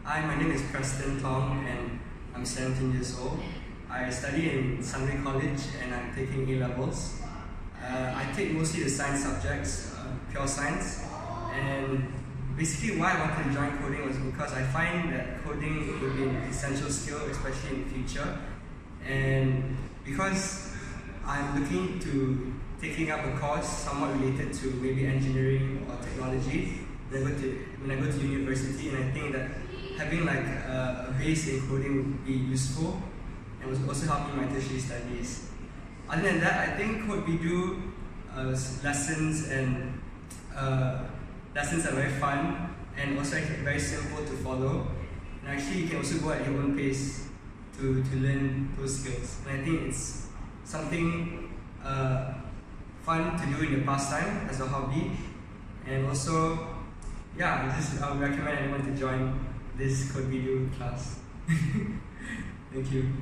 Hi, my name is Preston Tong and I'm 17 years old. I study in Sunday College and I'm taking A-levels. I take mostly the science subjects, pure science, and basically why I wanted to join coding was because I find that coding would be an essential skill, especially in the future. And because I'm looking to taking up a course somewhat related to maybe engineering or technology when I go to university, and I think that having like a base in coding would be useful and would also help me in my tertiary studies. Other than that, I think what we do lessons are very fun and also very simple to follow. And actually, you can also go at your own pace to learn those skills. And I think it's something fun to do in your pastime as a hobby. And also, yeah, I would recommend anyone to join this code video class. Thank you.